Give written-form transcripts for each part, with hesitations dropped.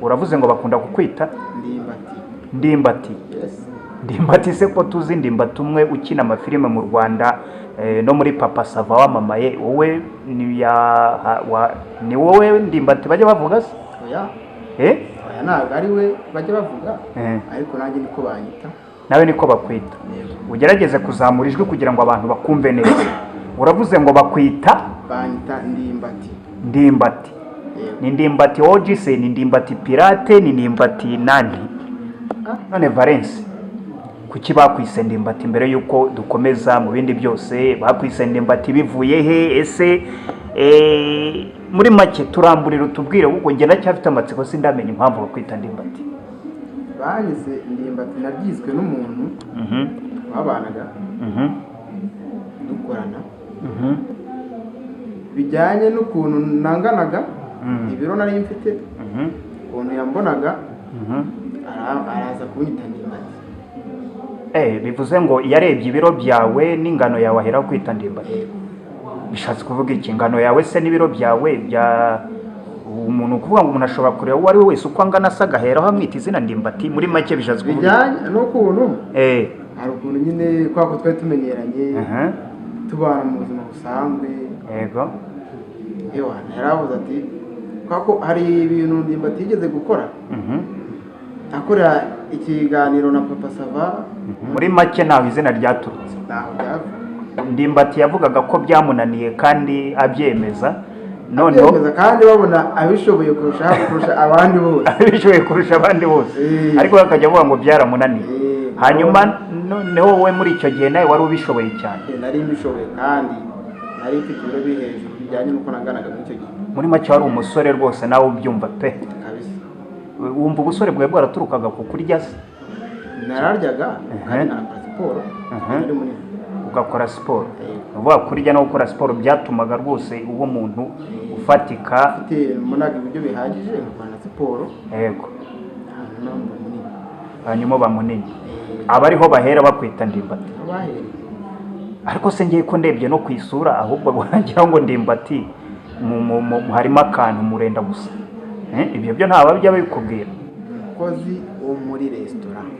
uravuze ngo bakunda kukwita Ndimbati. Ndimbati se ko tuzi Ndimbati umwe ukina amafilime mu Rwanda no muri Papa Sava wamamaye, wowe ni wowe Ndimbati bajya bavuga se? Oya ntabwo ari we bajya bavuga, ariko nanjye niko banyita. Nawe niko bakwita. Ugerageze kuzamura ijwi kugira ngo abantu bakumve neza. Uravuze ngo bakwita banyita Ndimbati. Ni Ndimbati OG se, ni Ndimbati Pirate, ni Ndimbati nani? None Valence, kuki bakwise Ndimbati mbere yuko dukomeza mu bindi byose? Bakwise Ndimbati bivuye he? Ese muri make turamburira utubwire kuko nge nacyafite amatsiko sindamenya impamvu bakwita Ndimbati. Banyise Ndimbati nabyiswe n'umuntu wabanaga dukorana bijyanye n'ukuntu nanganaga, ibiro nari mfite, ukuntu yambonaga, araza kunyita Ndimbati. Bivuze ngo yarebye ibiro byawe n'ingano yawe ahera kwita Ndimbati. Bishatse kuvuga iki? Ingano yawe se n'ibiro byawe bya umuntu kuvuga ngo umuntu ashobora kureba uwo ari we wese uko angana asaga hera hamwita izina Ndimbati. Muri make bishatse kuvuga bijyanye n'ukuntu hari ukuntu nyine kwa ko twari tumenyeranye tubana mu buzima busanzwe. Yego. Yaravuze ati kwako hari ibintu Ndimbati yigeze gukora, akora ikiganiro na Papa Sava. Muri make naho izina ryaturutse. Naho byavuye. Ndimbati yavugaga ko byamunaniye kandi abyemeza. Abyemeza kandi babona abishoboye kurusha abandi bose. Abishoboye kurusha abandi bose. Ariko bakajya avuga ngo byaramunaniye. Hanyuma noneho wowe muri icyo gihe nawe wari ubishoboye cyane. Nari mbishoboye kandi nari mfite ibiro biri hejuru bijyanye n'uko nanganaga muri icyo gihe. Muri make wari umusore rwose nawe ubyumva pe. Kabisa. Wumva ubusore bwawe bwaraturukaga ku kurya se? Nararyaga kandi nakora siporo. Ugakora siporo. Uvuga kurya no gukora siporo byatumaga rwose uwo muntu ufatika. Munaga ibyo bihagije nkora siporo. Yego. Hanyuma bamunini. Abariho bahera bakwita Ndimbati. Ariko se ngiye ko ndebye no kwisura ahubwo bwagira ngo Ndimbati harimo akantu murenda gusa. Ibyo byo nta babya babikubwira. Umukozi wo muri restaurant.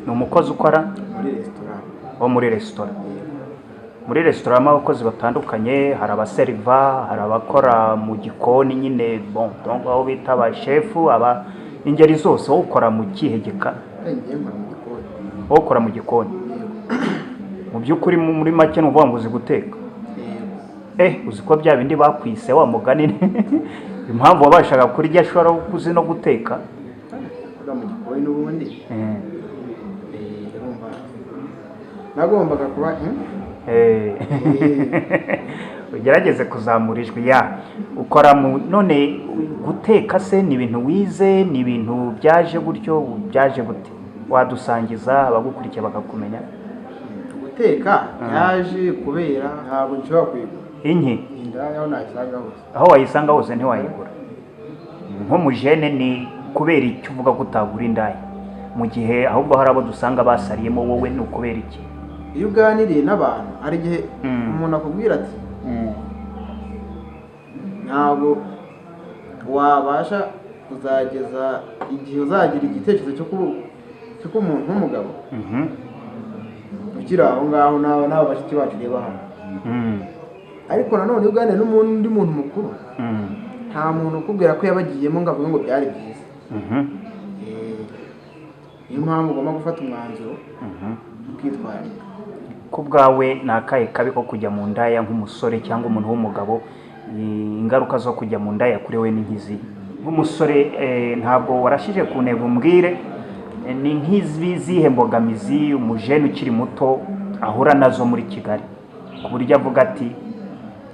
Ni umukozi ukora muri restaurant. Wo muri restaurant. Muri restaurant abakozi batandukanye, hari abaseriva, hari abakora mu gikoni nyine, donc aho bita ba chef, aba ingeri zose. Wowe ukora mu kihegeka? Wowe ukora mu gikoni. Mu by'ukuri muri make n'uvuga ngo uzi guteka. Uzi ko bya bindi bakwise wa mugani impamvu wabashaga kurya ashobora kuzi no guteka. Mu gikoni n'ubundi nagombaga kuba ugerageze kuzamura ijwi ya ukora mu none guteka se ni ibintu wize, ni ibintu byaje gutyo, byaje gute? Wadusangiza abagukurikiye bakakumenya. Guteka yaje kubera ntabwo nshobora kwiga indaya aho wayisanga hose ntiwayigura. Nko mu jene ni kubera icyo uvuga ko utagura indaya mu gihe ahubwo hari abo dusanga basariyemo, wowe ni ukubera iki? Iyo uganiriye n'abantu hari igihe umuntu akubwira ati ntabwo wabasha kuzageza igihe uzagira igitekerezo cyo kuba umuntu w'umugabo ukiri aho ngaho nawe bashiki bacu reba hano. Ariko nanone iyo uganiriye n'undi muntu mukuru nta muntu ukubwira ko yabagiyemo ngo avuge ngo byari byiza. Niyo mpamvu ugomba gufata umwanzuro ukitwararika. Ku bwawe ni akahe kabi ko kujya mu ndaya nk'umusore cyangwa umuntu w'umugabo? Ingaruka zo kujya mu ndaya kuri we ni nk'izi? Nk'umusore ntabwo warashije ku ntego umbwire ni nk'izihe mbogamizi umujene ukiri muto ahura nazo muri Kigali ku buryo avuga ati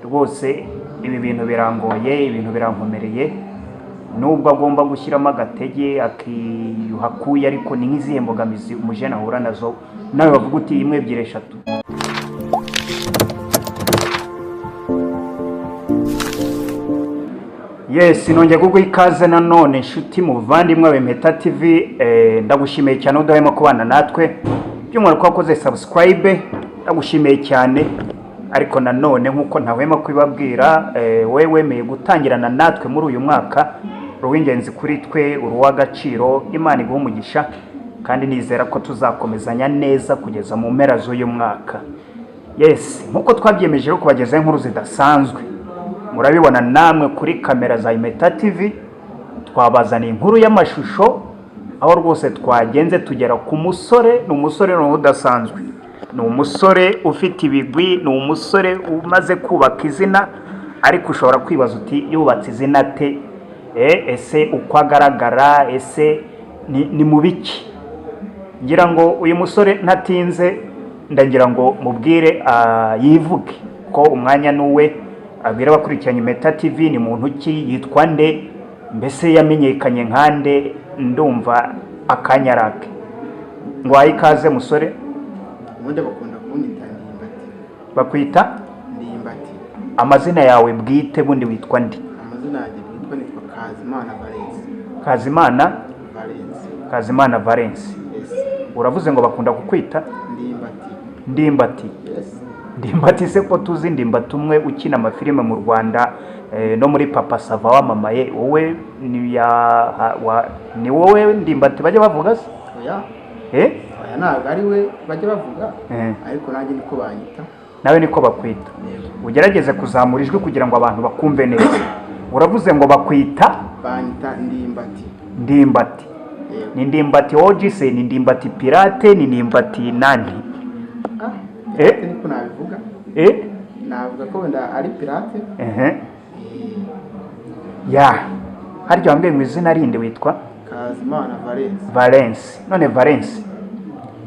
rwose ibi bintu birangoye, ibintu birankomereye, nubwo agomba gushyiramo agatege akiyuhakuye, ariko ni nk'izihe mbogamizi umujene ahura nazo nawe bavuga uti 1 2 3? Yes, nongeye kuguha ikaze nanone nshuti muvandimwe wa IMPETA TV. Ndagushimiye cyane udahema kubana natwe, by'umwihariko wakoze subscribe, ndagushimiye cyane. Ariko nanone nkuko ntahwema kwibabwira, wewe wemeye gutangirana natwe muri uyu mwaka uw'ingenzi kuri twe, uw'agaciro. Imana iguhe umugisha kandi nizera ko tuzakomezanya neza kugeza mu mpera z'uyu mwaka. Yes, nkuko twabyemeje rero kubagezaho inkuru zidasanzwe, murabibona namwe kuri kamera za IMPETA TV. Twabazaniye inkuru y'amashusho aho rwose twagenze tugera ku musore. Ni umusore udasanzwe, ni umusore ufite ibigwi, ni umusore umaze kubaka izina. Ariko ushobora kwibaza uti yubatse izina te? Ese uko agaragara, ese ni mu biki? Ngira ngo uyu musore ntatinze ndagira ngo mubwire yivuge ko umwanya nuwe, abwira abakurikiranye IMPETA TV ni muntu ki, yitwa nde, mbese yamenyekanye nkande. Ndumva akanyarake ngo ayikaze musore. ubundi bakunda kunyita Ndimbati. Bakwita Ndimbati. Amazina yawe bwite bundi witwa ndi? Amazina yanjye nitwa Kazimana Valence. Kazimana Valence. Kazimana Valence. Yes. Uravuze ngo bakunda kukwita Ndimbati. Ndimbati. Yes. Ndimbati se ko tuzi Ndimbati umwe ukina amafilime mu Rwanda no muri Papa Sava wamamaye. Wowe ni wowe Ndimbati bajya bavuga se? Oya. Oya ntabwo ari we bajya bavuga, ariko nanjye niko banyita. Nawe niko bakwita. Ugerageze kuzamura ijwi kugira ngo abantu bakumve neza. Uravuze ngo bakwita? Banyita Ndimbati. Ndimbati. Ni Ndimbati OG se, ni Ndimbati pirate, ni Ndimbati nani? Niko nabivuga. Navuga ko wenda ari pirate. Harya wambwiye ngo izina rindi witwa? Kazimana Valence. Valence. None Valence,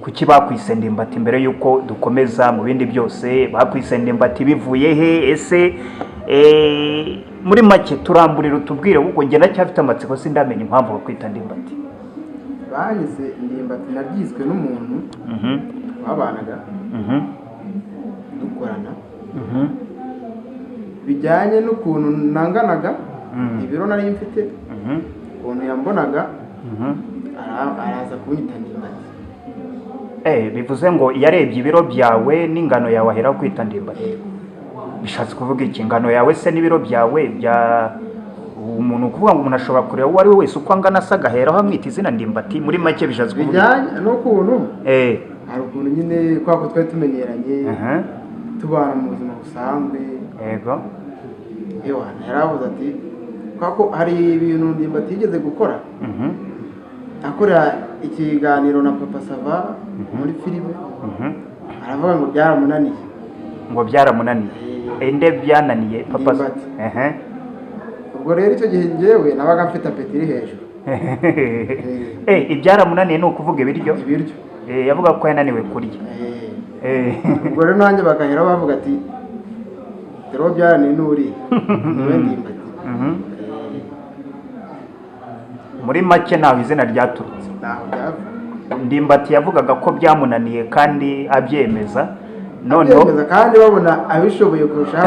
kuki bakwise Ndimbati mbere yuko dukomeza mu bindi byose? Bakwise Ndimbati bivuye he? Ese muri make turamburira utubwire, kuko njye ndacyafite amatsiko sindamenya impamvu bakwita Ndimbati. Banyise Ndimbati nabyiswe n'umuntu babanaga dukorana, bijyanye n'ukuntu nanganaga, ibiro nari mfite, ukuntu yambonaga, araza kunyita Ndimbati. Bivuze ngo yarebye ibiro byawe n'ingano yawe ahera kwita Ndimbati. Bishatse kuvuga iki? Ingano yawe se n'ibiro byawe bya umuntu, kuvuga ngo umuntu ashobora kureba uwo ari we wese uko angana asa agaheraho amwita izina Ndimbati. Muri make bishatse kuvuga bijyanye n'ukuntu hari ukuntu nyine kwa ko twari tumenyeranye, tubana mu buzima busanzwe. Yego. Yaravuze ati ko hari ibintu Ndimbati yigeze gukora, akora ikiganiro na Papa Sava muri filime, aravuga ngo byaramunaniye. Ngo byaramunaniye? Ende byananiye Papa Sava? Ubwo rero icyo gihe njyewe nabaga mfite apeti iri hejuru. Ibyaramunaniye ni ukuvuga ibiryo? Ibiryo. Yavuga ko yananiwe kurya. Ubwo rero nanjye bagahera bavuga ati dero byarananiye n'uri niwe Ndimbati. Muri make naho izina ryaturutse? Naho byavuga. Ndimbati yavugaga ko byamunaniye kandi abyemeza. Noneho kandi babona abishoboye kurusha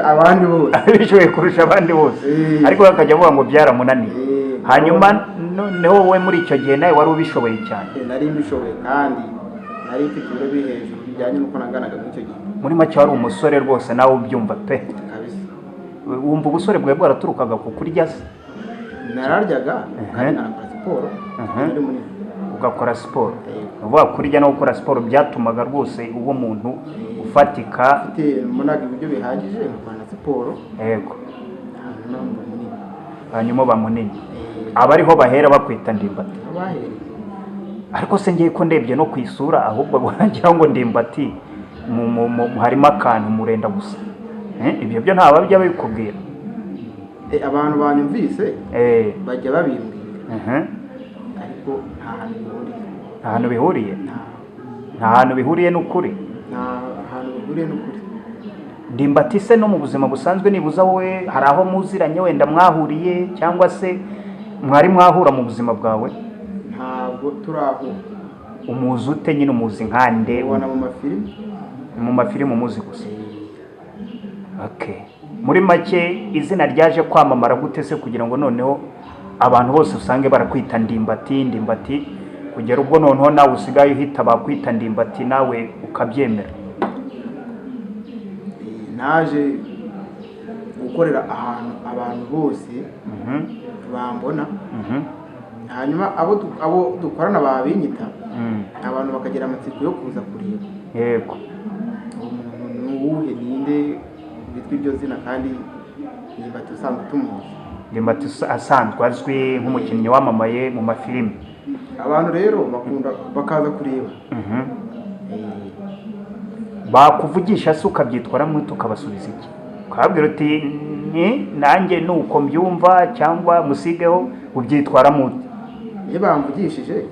abandi bose. Abishoboye kurusha abandi bose. Ariko bakajya bavuga ngo byaramunaniye. Hanyuma noneho wowe muri icyo gihe nawe wari ubishoboye cyane? Nari mbishoboye kandi nari mfite ibiro biri hejuru bijyanye n'uko naganaga muri icyo gihe. Muri make wari umusore rwose nawe ubyumva pe? Kabisa. Wumva ubusore bwawe bwaraturukaga ku kurya se? Nararyaga kandi nakora siporo. Ugakora siporo? Uvuga kurya no gukora siporo byatumaga rwose uwo umuntu ufatika, munaga ibiryo bihagije, nkora siporo. Yego. Hanyuma bamunini. Abariho bahera bakwita Ndimbati. Ariko se ngiye ko ndebye no kwisura ahubwo barangira ngo Ndimbati harimo akantu murenda gusa. Ibyo byo nta babya babikubwira? Abantu banyumvise bajya babimbwira. Ariko nta hantu bihuriye. Nta hantu bihuriye n'ukuri? Nta hantu bihuriye n'ukuri. Ndimbati se no mu buzima busanzwe nibuza wowe hari aho muziranye wenda mwahuriye cyangwa se mwari mwahura mu buzima bwawe? Ntabwo turahura. Umuzi ute nyine? Umuzi nkande? Ubona mu mafilime. Mu mafilime umuzi gusa? Muri make izina ryaje kwamamara gute se kugira ngo noneho abantu bose usange barakwita Ndimbati Ndimbati, kugera ubwo noneho nawe usigaye uhita bakwita Ndimbati nawe ukabyemera? Naje gukorera ahantu abantu bose bambona hanyuma abo dukorana babinyita abantu bakagira amatsiko yo kuza kureba yego umuntu n'uwuhe ninde bitwa iryo zina kandi Ndimbati usanzwe tumuzi. Ndimbati asanzwe azwi nk'umukinnyi wamamaye mu mafilime. Abantu rero bakunda bakaza kureba bakuvugisha se ukabyitwaramo tukabasubiza iki? Ukabwira uti nanjye nuko mbyumva cyangwa musigeho ubyitwaramo uti? Iyo bamvugishije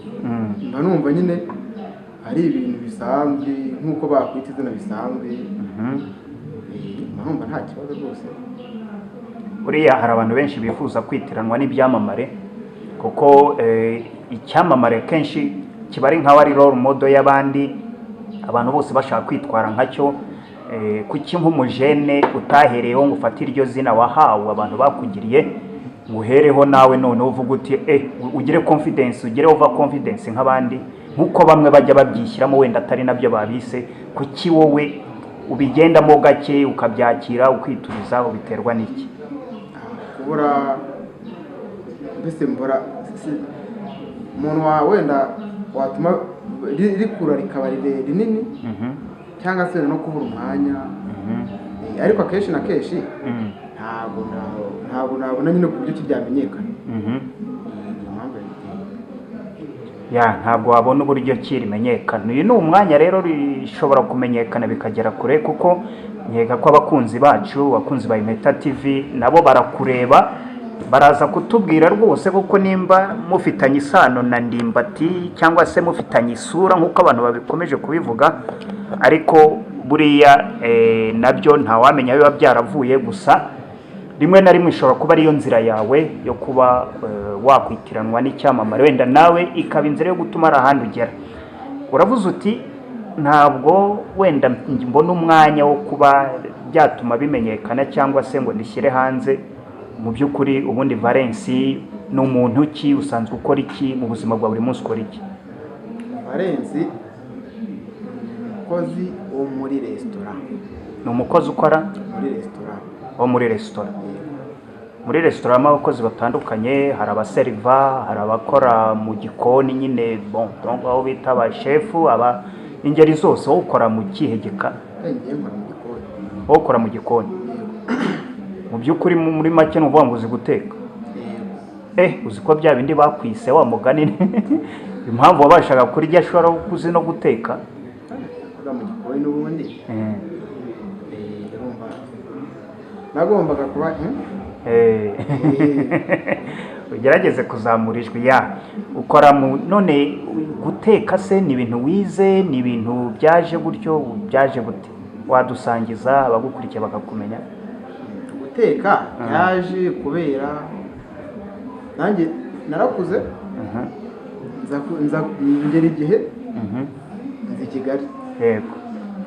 mba numva nyine ari ibintu bisanzwe nk'uko bakwita izina bisanzwe mba nta kibazo rwose. Buriya hari abantu benshi bifuza kwitiranwa n'ibyamamare kuko icyamamare kenshi kiba ari nkaho ari role model y'abandi, abantu bose bashaka kwitwara nkacyo. Kuki nk'umujene utahereyeho ngo ufate iryo zina wahawe abantu bakugiriye ngo uhereho nawe none uvuga uti ugire confidence, ugire over confidence nk'abandi nk'uko bamwe bajya babyishyiramo wenda atari nabyo babise? Kuki wowe ubigendamo gake ukabyakira ukituriza? Ubiterwa n'iki? Kubura mbese mbora umuntu wawe wenda watuma rikura rikaba rinini cyangwa se no kubura umwanya, ariko akenshi na kenshi ntabwo nabona nyine ku buryo kibyamenyekana. Ntabwo wabona uburyo kirimenyekana. Uyu ni umwanya rero rishobora kumenyekana bikagera kure, kuko nkeka ko abakunzi bacu, abakunzi ba IMPETA TV nabo barakureba, baraza kutubwira rwose kuko nimba mufitanye isano na Ndimbati cyangwa se mufitanye isura nk'uko abantu babikomeje kubivuga, ariko buriya nabyo ntawamenya biba byaravuye. Gusa rimwe na rimwe ishobora kuba ariyo nzira yawe yo kuba wakwitiranwa n'icyamamare, wenda nawe ikaba inzira yo gutuma ari ahandi ugera. Uravuze uti ntabwo wenda mbona umwanya wo kuba byatuma bimenyekana cyangwa se ngo ndishyire hanze. Mu by'ukuri ubundi Valens ni umuntu ki? Usanzwe ukora iki mu buzima bwa buri munsi? Ukora iki? Valens umukozi wo muri resitora. Ni umukozi ukora muri resitora? Wo muri resitora. Muri resitora harimo abakozi batandukanye, hari abaseriva, hari abakora mu gikoni nyine aho bita ba shefu, ingeri zose. Wowe ukora mu kihegeka? Wowe ukora mu gikoni. Mu by'ukuri muri make ni uvuga ngo uzi guteka? Uzi ko bya bindi bakwise wa mugani impamvu wabashaga kurya ashobora kuzi no guteka? Mu gikoni n'ubundi nagombaga kuba ugerageze kuzamura ijwi. Ukora none guteka se ni ibintu wize, ni ibintu byaje gutyo, byaje gute? Wadusangiza abagukurikiye bakakumenya. Guteka yaje kubera nanjye narakuze nza ngera igihe nzi Kigali. Yego.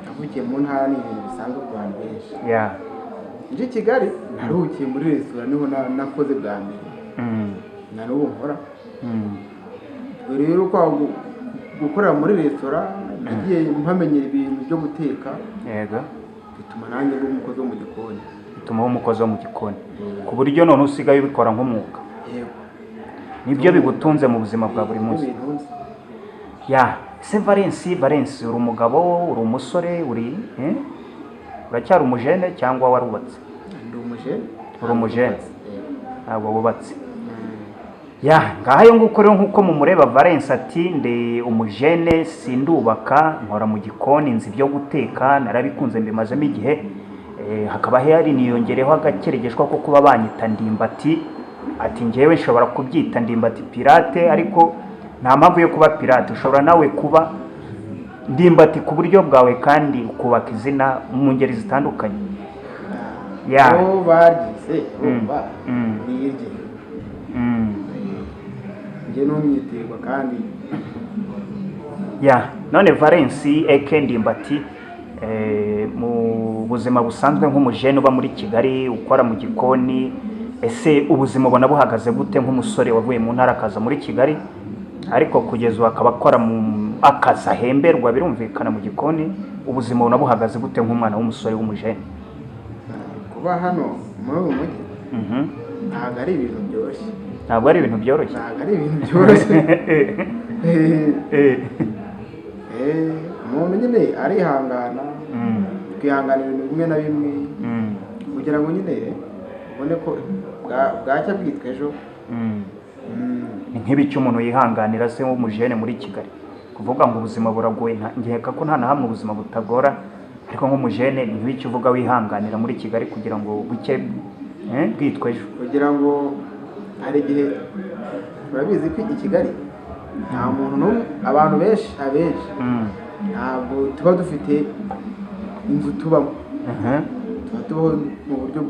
Navukiye mu ntara, ni ibintu bisanzwe ku bantu benshi. Nje Kigali naruhukiye muri resitora, niho nakoze bwa mbere na n'ubu nkora. Rero kwa gukorera muri resitora nagiye mpamenyera ibintu byo guteka. Yego. Bituma nanjye ndi umukozi wo mu gikoni. Bituma umukozi wo mu gikoni ku buryo none usigaye ubikora nk'umwuga. Yego. Nibyo bigutunze mu buzima bwa buri munsi? Se Valens uri umugabo, uri umusore, uracyari umujene cyangwa warubatse? Ndi umujene. Uri umujene, ntabwo wubatse. Ngaho nguko rero nk'uko mumureba Valens ati ndi umujene, sindubaka, nkora mu gikoni, nzi ibyo guteka, narabikunze mbimazemo igihe. Hakaba hari niyongereho agakeregeshwa ko kuba banyita Ndimbati. Ati njyewe nshobora kubyita Ndimbati pirate, ariko nta mpamvu yo kuba pirate. Ushobora nawe kuba Ndimbati ku buryo bwawe kandi ukubaka izina mu ngeri zitandukanye. Bagize urumva nirye njye n'umwitirwa kandi none Valens eke Ndimbati, mu buzima busanzwe nk'umujene uba muri Kigali ukora mu gikoni, ese ubuzima ubona buhagaze gute nk'umusore wavuye mu ntara akaza muri Kigali, ariko kugeza ubu akaba akora mu akazi ahemberwa birumvikana mu gikoni? Ubuzima ubona buhagaze gute nk'umwana w'umusore w'umujene? Kuba hano muri uyu mujyi ntabwo ari ibintu byoroshye. ntabwo ari ibintu byoroshye. ntabwo ari ibintu byoroshye. umuntu nyine arihangana, twihangana ibintu bimwe na bimwe kugira ngo nyine ubone ko bwacya bwitwa ejo. ni nk'ibiki umuntu yihanganira se w'umujene muri Kigali, kuvuga ngo ubuzima buragoye, nkeka ko nta na hamwe ubuzima butagora, ariko nk'umujene ni nk'ibiki uvuga wihanganira muri Kigali kugira ngo buke bwitwa ejo? kugira ngo hari igihe urabizi ko i Kigali nta muntu n'umwe, abantu benshi abenshi ntabwo tuba dufite inzu tubamo, tuba tubaho mu buryo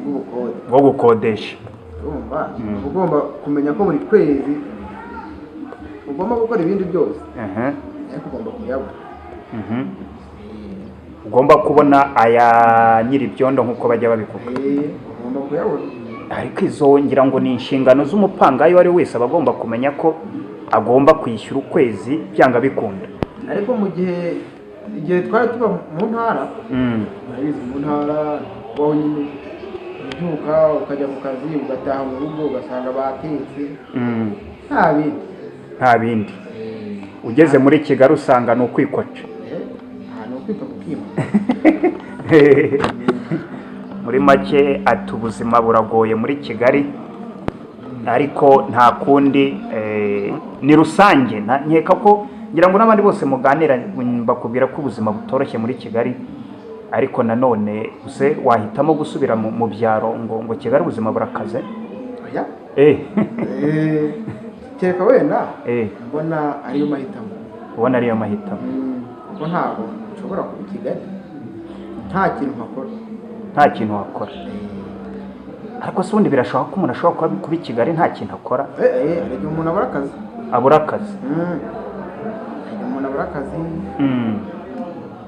bw'ubukode, bwo gukodesha. urumva ugomba kumenya ko buri kwezi ugomba gukora ibindi byose, ariko ugomba kuyabona. ugomba kubona aya nyiribyondo nk'uko bajya babikuvuga. ugomba kuyabona. ariko izo ngira ngo ni inshingano z'umupangayi uwo ari wese aba agomba kumenya ko agomba kwishyura ukwezi byanga bikunda. ariko mu gihe twari tuba mu ntara, urabizi mu ntara wowe nyine ubyuka ukajya ku kazi ugataha mu rugo ugasanga batetse, nta bindi. ugeze muri Kigali usanga ni ukwikoca. ni ukwita ku kima. muri make ati ubuzima buragoye muri Kigali, ariko nta kundi, ni rusange. nkeka ko ngira ngo n'abandi bose muganira bakubwira ko ubuzima butoroshye muri Kigali, ariko nanone use wahitamo gusubira mu byaro ngo Kigali ubuzima burakaze? kereka wenda mbona ariyo mahitamo. ubona ariyo mahitamo? kuko ntabwo nshobora kuba i Kigali nta kintu mpakora. nta kintu wakora? ariko se ubundi birashoboka ko umuntu ashobora kuba i Kigali nta kintu akora? hari igihe umuntu abura akazi. abura akazi? umuntu abura akazi,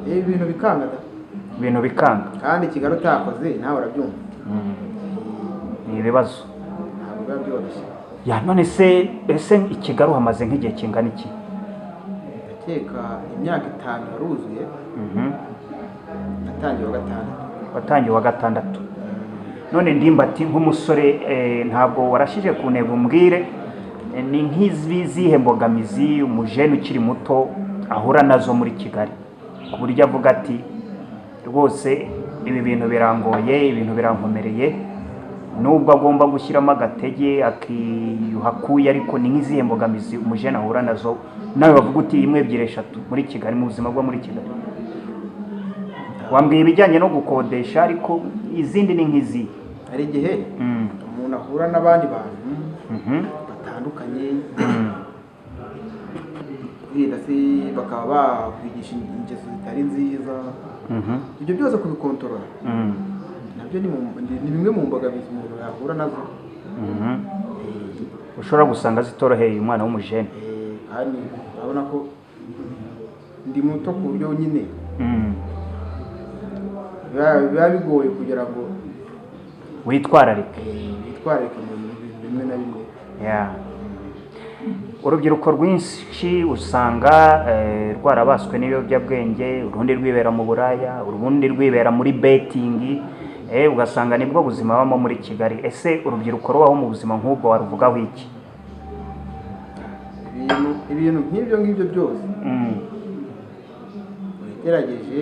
ibintu bikanga. ibintu bikanga kandi Kigali utakoze nawe urabyumva. ni ibibazo, ntabwo biba byoroshye. none se ese i Kigali uhamaze nk'igihe kingana iki? ndakeka imyaka 5 yaruzuye. watangiye wa gatandatu. none Ndimbati nk'umusore, ntabwo warashije ku ntego umbwire ni nk'izihe mbogamizi umujene ukiri muto ahura nazo muri Kigali, ku buryo avuga ati rwose ibi bintu birangoye, ibintu birankomereye, nubwo agomba gushyiramo agatege akiyuhakuye, ariko ni nk'izihe mbogamizi umujene ahura nazo nawe bavuga uti 1, 2, 3 muri Kigali, mu buzima bwo muri Kigali? wambwiye ibijyanye no gukodesha, ariko izindi ni nk'izi. hari igihe umuntu ahura n'abandi bantu batandukanye, bakaba bakwigisha ingeso zitari nziza. ibyo byose kubikontorora nabyo ni bimwe mu mbogamizi umuntu yahura nazo. ushobora gusanga zitoroheye umwana w'umujene. kandi urabona ko ndi muto ku buryo nyine biba bigoye kugira ngo witwararike mu bintu bimwe na bimwe. urubyiruko rwinshi usanga rwarabaswe n'ibiyobyabwenge, urundi rwibera mu buraya, urundi rwibera muri betingi, ugasanga nibwo buzima babamo muri Kigali. ese urubyiruko rubaho mu buzima nk'ubwo waruvugaho iki? ibintu nk'ibyo byose ugerageje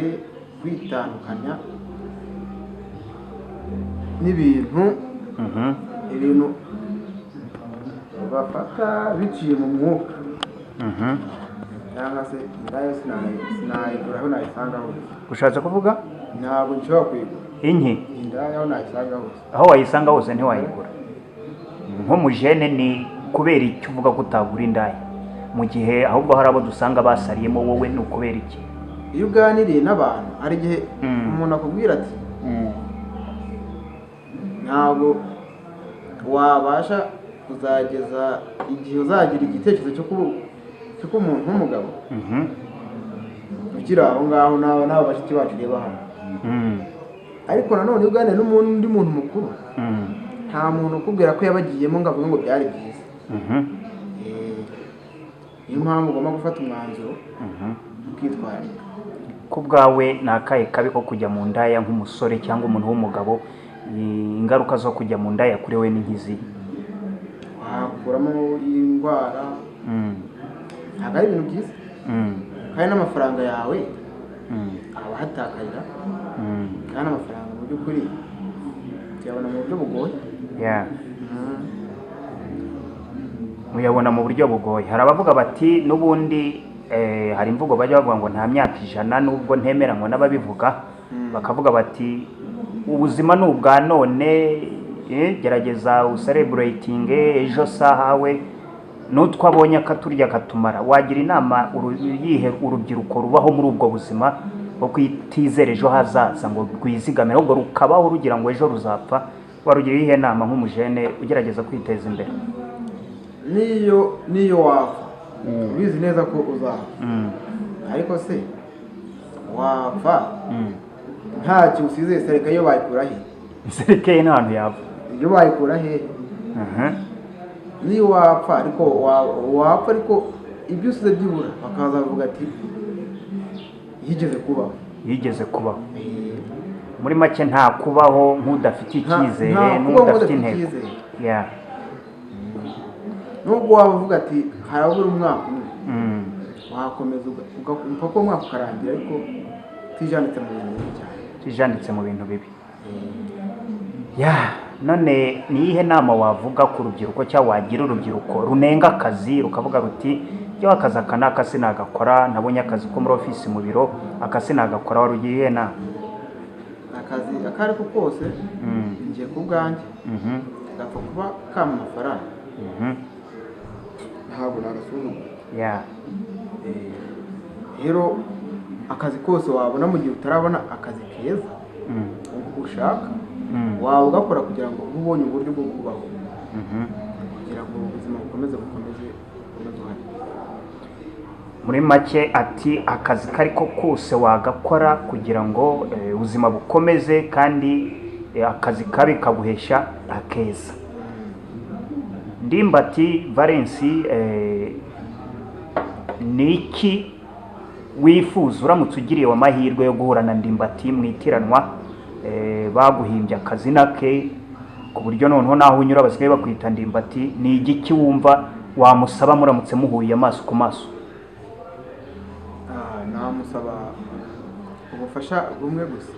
kwitandukanya n'ibintu bafata biciye mu mwuka, cyangwa se indaya sinayigura aho nayisanga hose. ushatse kuvuga? ntabwo nshobora kuyigura. indaya aho nayisanga hose. aho wayisanga hose ntiwayigura? nk'umujene ni kubera iki uvuga ko utagura indaya, mu gihe ahubwo hari abo dusanga basariyemo, wowe ni ukubera iki? iyo uganiriye n'abantu hari igihe umuntu akubwira ati ntabwo wabasha kuzageza igihe uzagira igitekerezo cyo kuba umuntu w'umugabo ukiri aho ngaho n'abo bashiki bacu ureba hano. ariko nanone iyo uganira n'undi muntu mukuru, nta muntu ukubwira ko yabagiyemo ngo avuge ngo byari byiza. niyo mpamvu ugomba gufata umwanzuro ukitwararika. ku bwawe ni akahe kabi ko kujya mu ndaya nk'umusore cyangwa umuntu w'umugabo, ingaruka zo kujya mu ndaya kuri we ni nk'izi? wakuramo indwara, ntabwo ari ibintu byiza, kandi n'amafaranga yawe aba ahatakarira, kandi amafaranga mu by'ukuri tuyabona mu buryo bugoye. muyabona mu buryo bugoye. Hari abavuga bati n'ubundi hari imvugo bajya bavuga ngo nta myaka 100, nubwo ntemeranywa n'ababivuga, bakavuga bati ubuzima ni ubwa none, gerageza ucelebrating ejo sahawe, n'utwo abonye akaturya akatumara. Wagira inama yihe urubyiruko rubaho muri ubwo buzima bwo kwitizera ejo hazaza ngo rwizigamire, ahubwo rukabaho rugira ngo ejo ruzapfa? Warugira ihe nama nk'umujene ugerageza kwiteza imbere? niyo wapfa ubizi neza ko uzapfa, ariko se wapfa ntacyo usize, sereka yo bayikura he? Sereka nta hantu yapfa, iyo bayikura he? niyo wapfa ariko wapfa ariko ibyo usize byibura, bakaza bavuga ati yigeze kubaho. Muri make nta kubaho nk'udafite icyizere, n'udafite intego. nubwo waba uvuga ati harabura umwaka umwe, wakomeza mpaka umwaka ukarangira, ariko tijanditse mu bintu bibi. None ni iyihe nama wavuga ku rubyiruko, cyangwa wagira urubyiruko runenga akazi rukavuga ruti iyo akazi aka n'aka sinagakora, nabonye akazi ko muri ofisi mu biro aka sinagakora? Warugira iyihe nama? akazi ako ari ko kose ngiye ku bwanjye gapfa kuba kama amafaranga, ntabwo nagasuzugura. Rero akazi kose wabona mu gihe utarabona akazi keza ushaka, waba ugakora kugira ngo ubonye uburyo bwo kubaho, kugira ngo ubuzima bukomeze uhari. Muri make ati akazi kari ko kose wagakora kugira ngo ubuzima bukomeze, kandi akazi kabi kaguhesha akeza. Ndimbati Valens, niki wifuza uramutse ugiriye amahirwe yo guhura na Ndimbati mwitiranwa, baguhimbye akazi nake ku buryo noneho naho unyura basigaye bakwita Ndimbati, ni igiki wumva wamusaba muramutse muhuye amaso ku maso? Namusaba ubufasha bumwe gusa.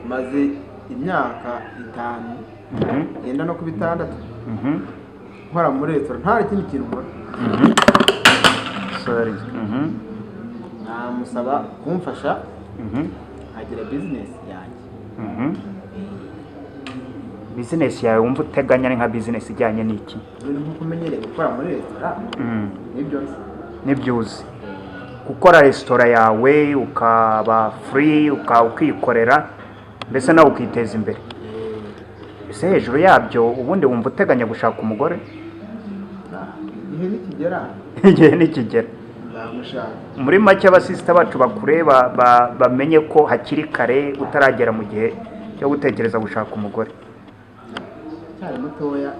Maze imyaka 5 yenda no ku 6 nkora muri restaurant, nta kindi kintu nkora. Namusaba kumfasha agira business yanjye. Business yawe wumva uteganya ni nka business ijyanye n'iki? Nko kumenyereye gukora muri restaurant, nibyo uzi gukora restaurant yawe ukaba free, ukikorera, mbese nawe ukiteza imbere. Ese hejuru yabyo ubundi wumva uteganya gushaka umugore? Igihe nikigera muri make abasista bacu bakureba bamenye ko hakiri kare utaragera mu gihe cyo gutekereza gushaka umugore. Cyari mutoya.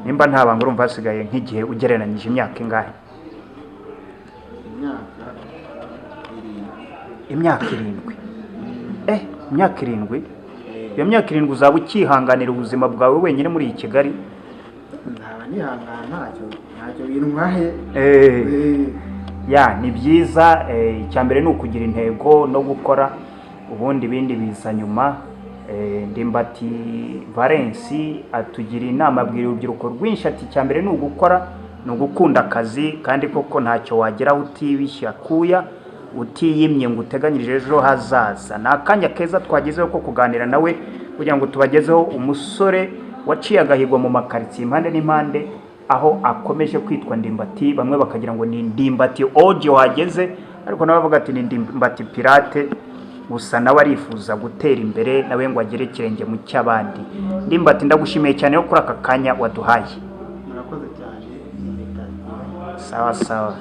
Nimba nta banga urumva hasigaye nk'igihe ugereranyije imyaka ingahe? Imyaka 7. Imyaka 7? Iyo myaka 7 uzaba ukihanganira ubuzima bwawe wenyine muri Kigali? Ndaba nihangana ntacyo bintu mwahe. Ni byiza. Icyambere ni ukugira intego no gukora, ubundi bindi biza nyuma. Ndimbati Valens atugira inama, abwira urubyiruko rwinshi ati icyambere ni ugukora, ni ugukunda akazi, kandi koko ntacyo wageraho utibishya kuya, utiyimye ngo uteganyirije ejo hazaza. Ni akanya keza twagezeho ko kuganira nawe kugira ngo tubagezeho umusore waciye agahigwa mu makaritsiye impande n'impande, aho akomeje kwitwa Ndimbati. Bamwe bakagira ngo ni Ndimbati audio hageze, ariko nawe bavuga ati ni Ndimbati pirate. Gusa nawe arifuza gutera imbere, nawe ngo agere kirenge mu cy'abandi. Ndimbati ndagushimiye cyane kuri aka kanya waduhaye. Murakoze cyane. Sawa.